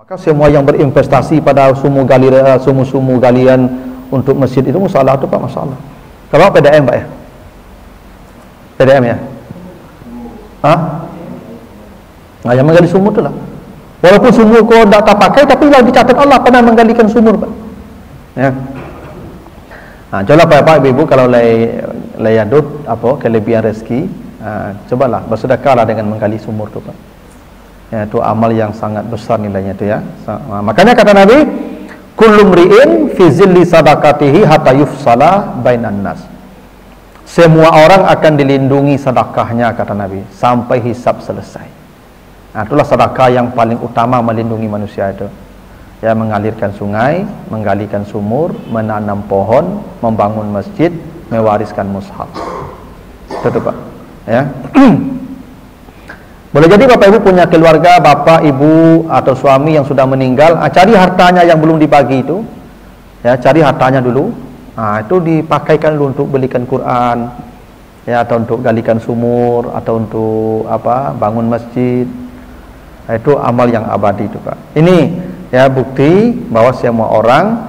Maka semua yang berinvestasi pada sumur galian untuk masjid itu masalah itu Pak, masalah. Kalau PDM Pak ya? PDM ya? Hah? Nah, yang menggali sumur itu lah. Walaupun sumur kau tidak terpakai, tapi yang dicatat Allah pernah menggalikan sumur Pak. Ya. Nah, cobalah Pak Ibu kalau layadut apa kelebihan rezeki, cobalah bersedekahlah dengan menggali sumur itu Pak. Ya, itu amal yang sangat besar nilainya itu ya. Makanya kata Nabi, kullu mri'in fi zilli sadaqatihi hatta yufsala bainan nas. Semua orang akan dilindungi sedekahnya kata Nabi sampai hisab selesai. Nah, itulah sedekah yang paling utama melindungi manusia itu. Ya, mengalirkan sungai, menggalikan sumur, menanam pohon, membangun masjid, mewariskan mushaf. Itu Pak. Ya. Boleh jadi Bapak Ibu punya keluarga, bapak, ibu atau suami yang sudah meninggal, cari hartanya yang belum dibagi itu. Ya, cari hartanya dulu. Itu dipakaikan dulu untuk belikan Quran, ya, atau untuk galikan sumur, atau untuk bangun masjid. Itu amal yang abadi itu Pak. Ini ya bukti bahwa semua orang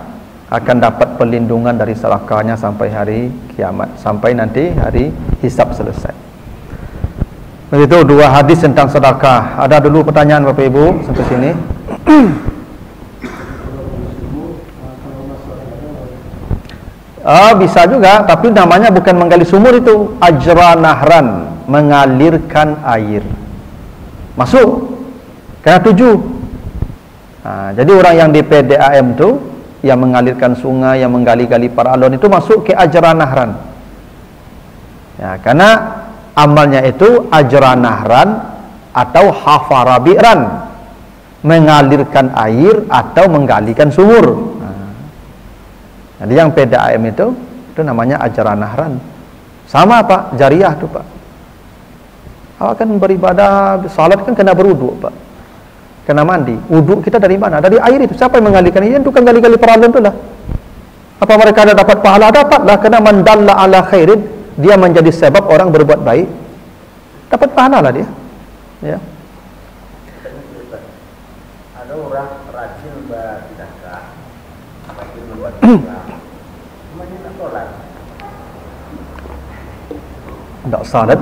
akan dapat perlindungan dari sedekahnya sampai hari kiamat, sampai nanti hari hisab selesai. Itu dua hadis tentang sedekah. Ada dulu pertanyaan Bapak Ibu sampai sini. Bisa juga, tapi namanya bukan menggali sumur itu, ajra nahran, mengalirkan air. Masuk. Karena 7. Jadi orang yang di PDAM itu yang mengalirkan sungai, yang menggali-gali paralon itu masuk ke ajra nahran. Ya, karena amalnya itu ajra nahran atau hafara bi'ran, mengalirkan air atau menggalikan sumur. Jadi yang PDAM itu namanya ajra nahran. Sama Pak, jariah itu Pak. Kan beribadah, salat kan kena berwuduk Pak, kena mandi. Wuduk kita dari mana? Dari air itu. Siapa yang mengalirkan air? Itu kan gali-gali peralon itu lah. Apa mereka ada dapat pahala? Dapatlah, karena man dalla ala khairin, dia menjadi sebab orang berbuat baik, dapat pahala lah dia. Ya. Ada orang rajin bersedekah, rajin membaca, cuma dia tak sholat. Tak salat.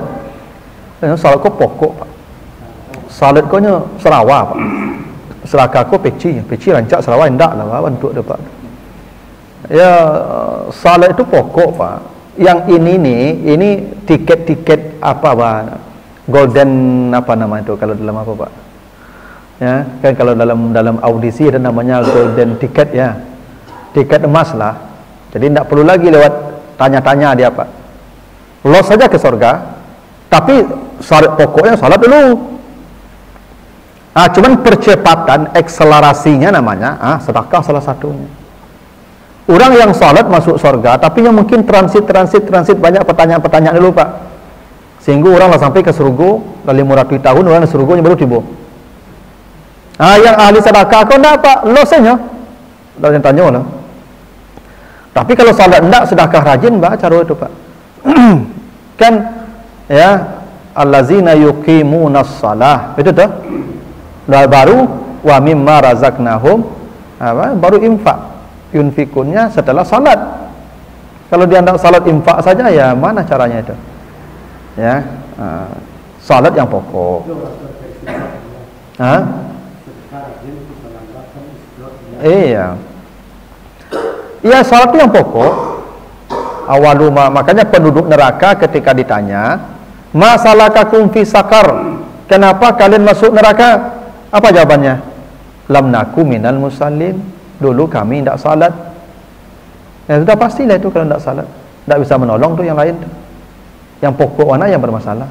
Salat kau pokok Pak. Salat kau nya Sarawak Pak. Sedekah kau peci rancak Sarawak ndak lah bentuk dia Pak. Ya, salat itu pokok Pak. Yang ini tiket golden itu kalau dalam apa Pak? Ya, kan kalau dalam audisi ada namanya golden ticket ya. Tiket emas lah. Jadi tidak perlu lagi lewat tanya-tanya dia Pak. Los saja ke surga. Tapi syarat pokoknya salat dulu. Cuman percepatan akselerasinya namanya sedekah salah satunya. Orang yang salat masuk surga, tapi yang mungkin transit banyak pertanyaan dulu Pak. Sehingga orang lah sampai ke surga, dari 500 tahun orang ke surganya baru tiba. Yang ahli sedekah kau enggak Pak, losnya. Dah tanya lah. Tapi kalau salat enggak, sedekah rajin Pak, cara itu Pak. Kan ya, allazina yuqimunas shalah. Itu tuh. Baru wa mimma razaqnahum baru infak. Yunfikunnya setelah salat. Kalau dia hendak salat infak saja, ya mana caranya itu? Ya, salat yang pokok. Iya. Iya, salat itu yang pokok. Awaluma, makanya penduduk neraka ketika ditanya, "Masalakakum fi sakar?" Kenapa kalian masuk neraka? Apa jawabannya? Lam naku minal musallin. Dulu kami tidak salat. Ya sudah pastilah itu kalau tidak salat. Tidak bisa menolong tuh yang lain tuh. Yang pokok mana yang bermasalah.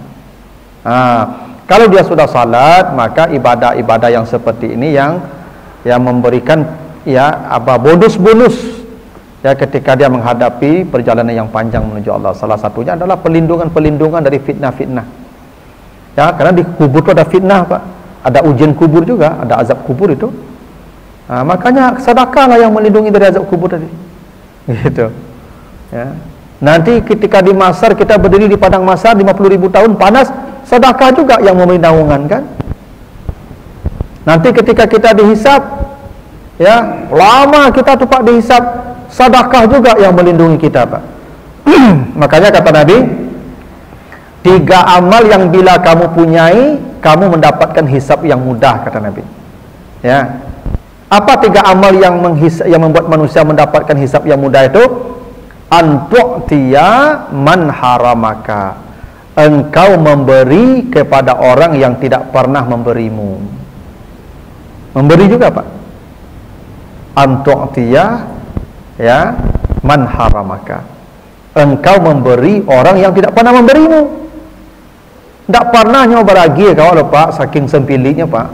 Kalau dia sudah salat, maka ibadah-ibadah yang seperti ini yang memberikan bonus-bonus ya ketika dia menghadapi perjalanan yang panjang menuju Allah. Salah satunya adalah perlindungan dari fitnah-fitnah. Ya, karena di kubur itu ada fitnah Pak. Ada ujian kubur juga, ada azab kubur itu. Makanya sedekahlah yang melindungi dari azab kubur tadi. Gitu. Ya. Nanti ketika di Masar kita berdiri di padang Masar 50.000 tahun panas, sedekah juga yang memberi naungan kan? Nanti ketika kita dihisab, ya, lama kita tuh Pak dihisab, sedekah juga yang melindungi kita Pak. Makanya kata Nabi, 3 amal yang bila kamu punyai, kamu mendapatkan hisab yang mudah, kata Nabi. Ya. Apa 3 amal yang membuat manusia mendapatkan hisab yang mudah itu? Antu'tiya man haramaka. Engkau memberi kepada orang yang tidak pernah memberimu. Memberi juga Pak. Antu'tiya, ya, man haramaka. Engkau memberi orang yang tidak pernah memberimu. Tidak pernah nyoba lagi kalau Pak, saking sempilitnya Pak.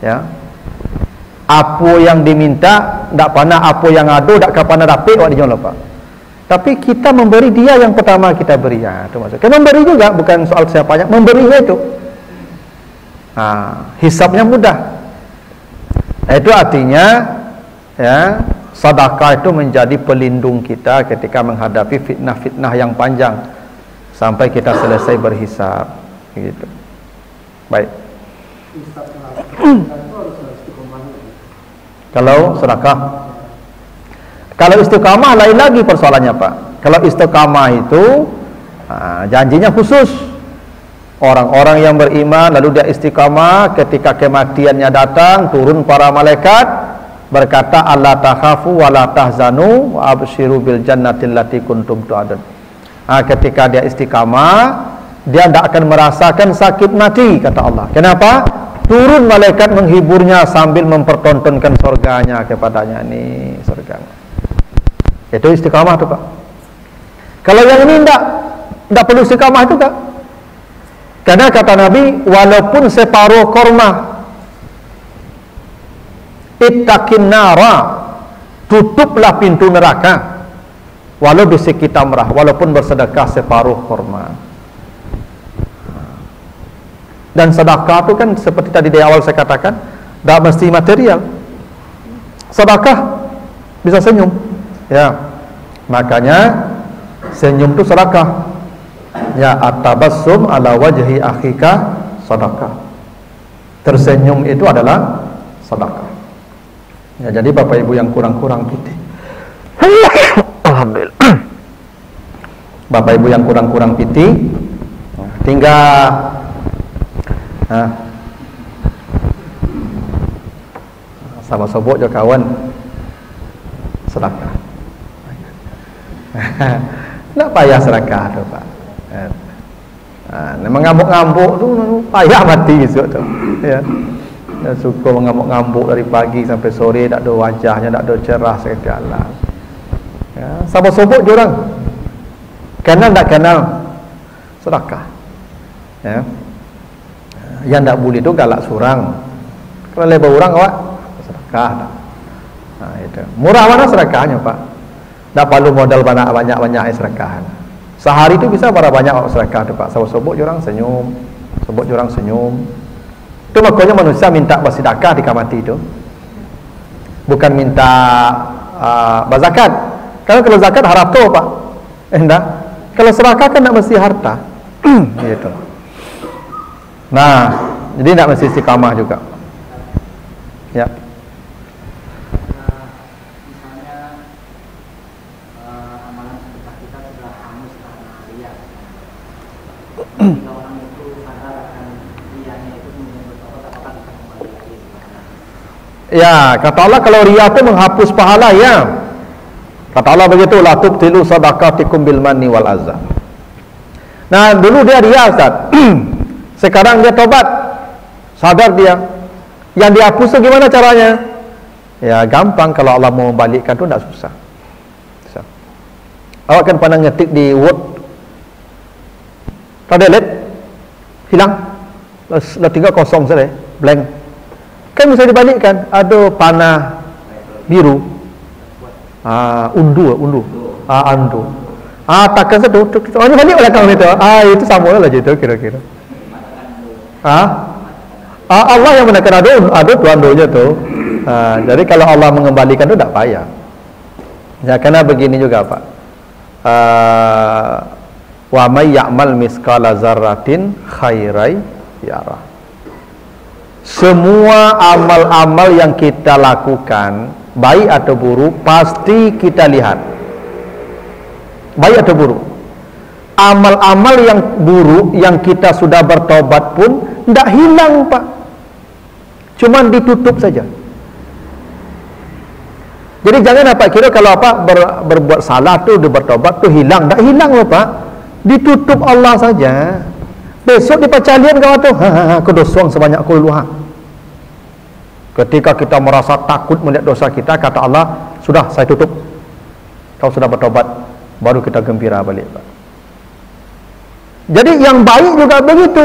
Ya. Apa yang diminta tidak pernah, apa yang ada tidak pernah dapat waktu dia Pak. Tapi kita memberi dia yang pertama kita beri. Ya, itu maksudnya. Kita memberi juga, bukan soal siapanya, memberinya itu. Nah, hisabnya mudah. Itu artinya, ya, sedekah itu menjadi pelindung kita ketika menghadapi fitnah-fitnah yang panjang sampai kita selesai berhisab, gitu. Baik. Kalau sedekah, kalau istiqamah lain lagi persoalannya Pak. Kalau istiqamah itu janjinya khusus. Orang-orang yang beriman lalu dia istiqamah, ketika kematiannya datang, turun para malaikat berkata, alla takhafu wa la tahzanu wa abshiru bil jannati allati kuntum tu'adun. Ketika dia istiqamah, dia tidak akan merasakan sakit mati, kata Allah. Kenapa? Turun malaikat menghiburnya sambil mempertontonkan surganya kepadanya. Nih surganya. Itu istiqamah tuh Pak. Kalau yang ini tidak perlu istiqamah itu Kak. Karena kata Nabi, walaupun separuh korma, ittaqin nara, tutuplah pintu neraka, walau bisiki tamrah, walaupun bersedekah separuh korma. Dan sedekah itu kan seperti tadi di awal saya katakan, tidak mesti material. Sedekah bisa senyum, ya. Makanya senyum itu sedekah. Ya, at-tabassum ala wajhi akhika sedekah. Tersenyum itu adalah sedekah. Ya, jadi Bapak Ibu yang kurang-kurang piti. Alhamdulillah. Bapak Ibu yang kurang-kurang piti, tinggal sama sobok jo kawan sedekah. Nak payah sedekah tu Pak. Mengamuk-ngamuk tu payah mati besok tu. Ya. Dan suka mengamuk-ngamuk dari pagi sampai sore, tak ada wajahnya, tak ada cerah sekali Allah. Ya, sama sobok je orang. Kenal tak kenal sedekah. Ya. Yang tak boleh tu galak surang. Kalau lebar orang awak sedekah tak. Nah, itu. Murah mana sedekahnya Pak? Tak perlu modal banyak-banyak sedekah. Sehari itu bisa berapa banyak sedekah tu Pak. Sobok orang senyum, sobok orang senyum. Itu makanya manusia minta bersedekah di mati itu. Bukan minta berzakat. Kalau zakat harap tu Pak. Enggak. Kalau sedekah kan tak mesti harta. Gitu. Nah, jadi tak mesti istiqamah juga. Ya. Ya, kata Allah kalau riya itu menghapus pahala, ya. Kata Allah begitu, la tubtilu sadaqatikum bil manni wal azza. Nah, dulu dia riya Ustaz. Sekarang dia tobat. Sadar dia. Yang dihapus itu gimana caranya? Ya, gampang kalau Allah mau membalikkan itu tidak susah. Awak kan pernah ngetik di Word, delete, hilang. Lah tinggal kosong saja, blank. Kan bisa dibalikkan. Ada panah biru, undu, andu. Takkan satu. Ini balik oleh kamu itu. Itu sama lah gitu kira-kira. Allah yang menekan ada tuandonya tu. Jadi kalau Allah mengembalikan itu tidak payah. Ya, karena begini juga Pak. Wa may ya'mal miskala zarratin khairai yara. semua amal-amal yang kita lakukan, baik atau buruk, pasti kita lihat. Baik atau buruk. Amal-amal yang buruk yang kita sudah bertobat pun tidak hilang, Pak. Cuman ditutup saja. Jadi jangan apa kira kalau berbuat salah tu, dia bertobat tu hilang. Tak hilang loh, Pak. Ditutup Allah saja. Besok di pacalian kau tu, kau dosong sebanyak kulluha. Ketika kita merasa takut melihat dosa kita, kata Allah, sudah saya tutup. Kau sudah bertobat, baru kita gembira balik, Pak. Jadi yang baik juga begitu.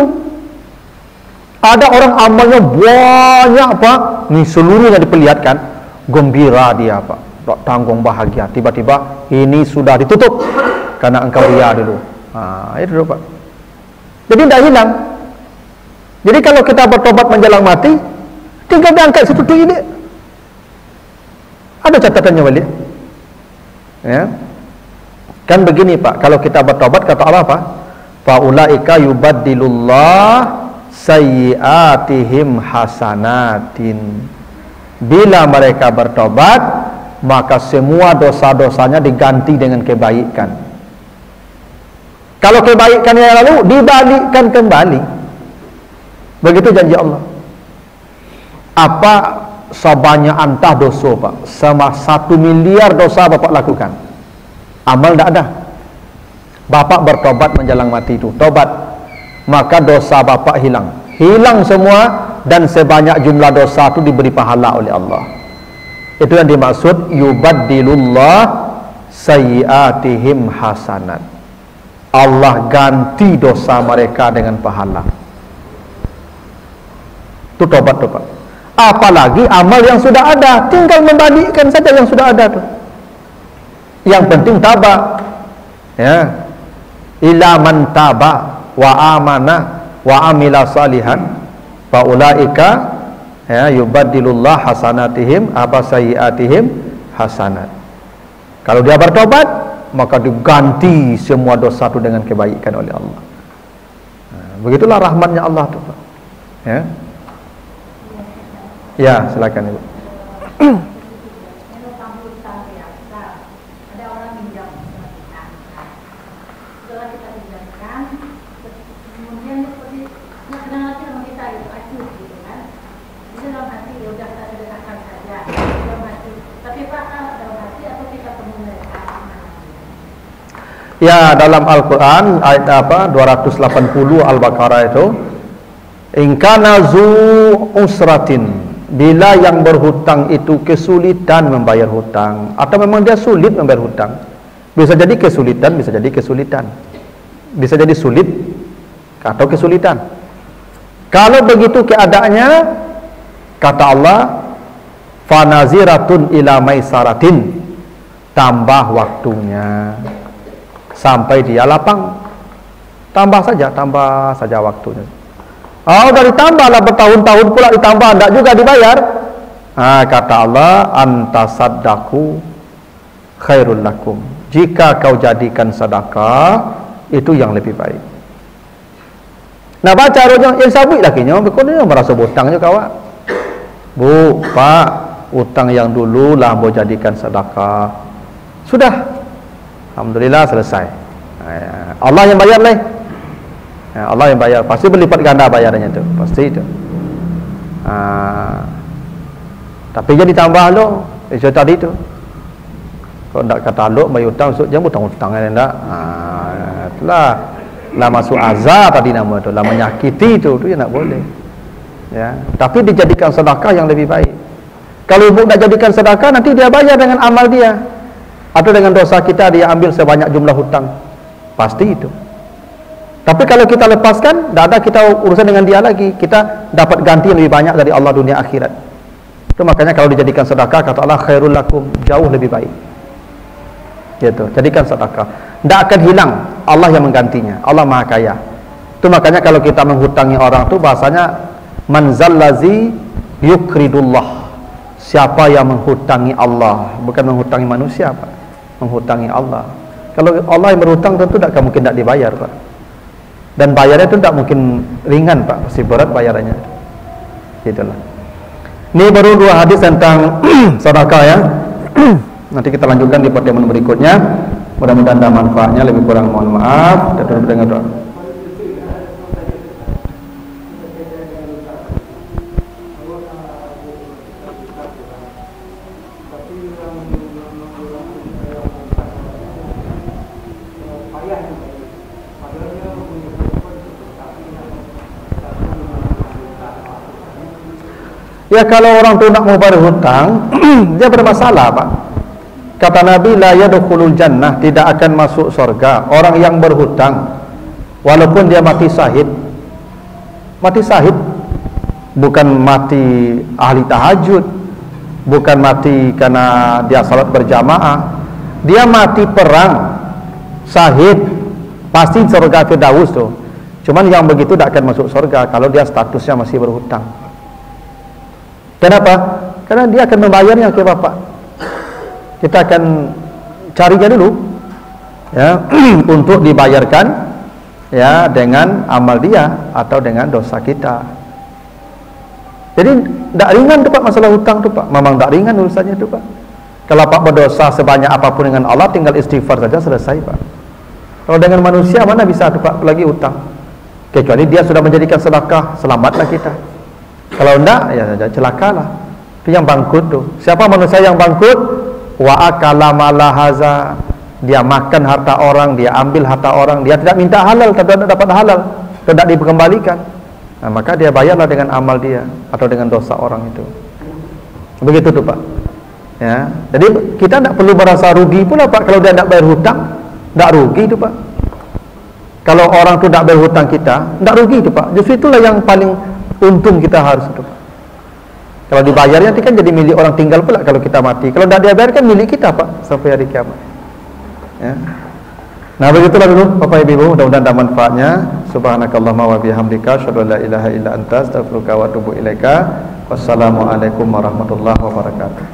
Ada orang amalnya banyak, Pak. Ni seluruhnya diperlihatkan, gembira dia, Pak. Tak tanggung bahagia. Tiba-tiba ini sudah ditutup karena engkau ria dulu. Itu dulu, Pak. Jadi tidak hilang. Jadi kalau kita bertobat menjelang mati, tinggal diangkat satu ini. Ada catatannya balik. Ya. Kan begini, Pak. Kalau kita bertobat, kata Allah apa? Faulaika yubaddilullah sayyiatihim hasanatin. Bila mereka bertobat, maka semua dosa-dosanya diganti dengan kebaikan. Kalau kebaikan yang lalu dibalikkan kembali. Begitu janji Allah. Apa sebanyak antah dosa, Pak? Sama 1 miliar dosa Bapak lakukan, amal tidak ada. Bapak bertobat menjelang mati itu, tobat, maka dosa Bapak hilang semua, dan sebanyak jumlah dosa itu diberi pahala oleh Allah. Itu yang dimaksud yubaddilullah sayyiatihim hasanat. Allah ganti dosa mereka dengan pahala. Itu tobat, Pak. Apalagi amal yang sudah ada, tinggal membalikkan saja yang sudah ada tuh. Yang penting tabah, ya. Ila man taba wa amana wa amila salihan fa ulaika ya yubaddilullah hasanatihim sayyiatihim hasanat. Kalau dia bertobat, maka diganti semua dosa itu dengan kebaikan oleh Allah. Begitulah rahmatnya Allah tuh, Pak. Ya. Ya, silakan Ibu. Ya, dalam Al-Quran ayat 280 Al-Baqarah itu, in kana zu usratin, bila yang berhutang itu kesulitan membayar hutang, atau memang dia sulit membayar hutang. Bisa jadi kesulitan, bisa jadi kesulitan, bisa jadi sulit atau kesulitan. Kalau begitu keadaannya, kata Allah, fanaziratun ila maisaratin, tambah waktunya sampai dia lapang. Tambah saja waktunya. Udah ditambahlah bertahun-tahun pula ditambah, tidak juga dibayar. Kata Allah, antasaddaku khairul lakum, jika kau jadikan sedekah itu yang lebih baik. Nah, baca caranya yang sabit lagi nya, bekonnya merasa hutangnya kawan. Bu, Pak, utang yang dulu lah mau jadikan sedekah. Sudah, alhamdulillah selesai. Allah yang bayar lah. Allah yang bayar, pasti berlipat ganda bayarnya itu, pasti itu. Tapi jadi tambah lo, itu tadi tu. Kalau tak kata lo bayar hutang, jangan hutang-hutang anda. Itulah lah masuk azab tadi nama tu, lah menyakiti tu yang tak boleh. Ya, tapi dijadikan sedekah yang lebih baik. Kalau ibu nak jadikan sedekah, nanti dia bayar dengan amal dia, atau dengan dosa kita dia ambil sebanyak jumlah hutang, pasti itu. Tapi kalau kita lepaskan, tidak ada kita urusan dengan dia lagi, kita dapat ganti yang lebih banyak dari Allah dunia akhirat. Itu makanya kalau dijadikan sedekah, kata Allah, khairul lakum, jauh lebih baik. Gitu, jadikan sedekah, tidak akan hilang, Allah yang menggantinya, Allah Maha Kaya. Itu makanya kalau kita menghutangi orang itu bahasanya manzallazi yukridullah, siapa yang menghutangi Allah, bukan menghutangi manusia, Pak. Menghutangi Allah. Kalau Allah yang berhutang, tentu tidak mungkin tidak dibayar, Pak. Dan bayarnya itu tidak mungkin ringan, Pak, pasti berat bayarannya. Gitulah. Ini baru 2 hadis tentang sedekah ya. Nanti kita lanjutkan di pertemuan berikutnya. Mudah-mudahan ada manfaatnya. Lebih kurang mohon maaf. Kita tutup dengan doa. Ya kalau orang tu nak mau berhutang, dia bermasalah Pak. Kata Nabi, la yadkhulul jannah, tidak akan masuk surga orang yang berhutang walaupun dia mati syahid. Mati syahid bukan mati ahli tahajud, bukan mati karena dia salat berjamaah. Dia mati perang, syahid, pasti surga Firdaus tu. Cuman yang begitu tidak akan masuk surga kalau dia statusnya masih berhutang. Kenapa? Karena dia akan membayarnya ke bapak. Kita akan carinya dulu ya untuk dibayarkan ya dengan amal dia atau dengan dosa kita. Jadi tidak ringan tu Pak masalah hutang tu Pak. Memang tidak ringan urusannya tu Pak. Kalau Pak berdosa sebanyak apapun dengan Allah, tinggal istighfar saja selesai Pak. Kalau dengan manusia mana bisa tu Pak lagi hutang. Kecuali dia sudah menjadikan sedekah, selamatlah kita. Kalau enggak, ya celakalah. Itu yang bangkrut tuh. Siapa manusia yang bangkrut? Wa akala malahaza. Dia makan harta orang, dia ambil harta orang, dia tidak minta halal, tidak dapat halal, tidak dikembalikan. Nah, maka dia bayarlah dengan amal dia atau dengan dosa orang itu. Begitu tuh Pak. Ya. Jadi kita tidak perlu merasa rugi pula Pak kalau dia tidak bayar hutang. Tidak rugi itu Pak. Kalau orang itu tidak bayar hutang kita, tidak rugi itu Pak. Justru itulah yang paling untung kita harus itu. Kalau dibayarnya nanti kan jadi milik orang tinggal pula kalau kita mati. Kalau tidak dibayar kan milik kita Pak sampai hari kiamat. Ya. Nah begitulah dulu Bapak Ibu, mudah-mudahan ada manfaatnya. Subhanakallahumma wa bihamdika asyhadu an la ilaha illa anta astaghfiruka wa atubu ilaika. Wassalamualaikum warahmatullahi wabarakatuh.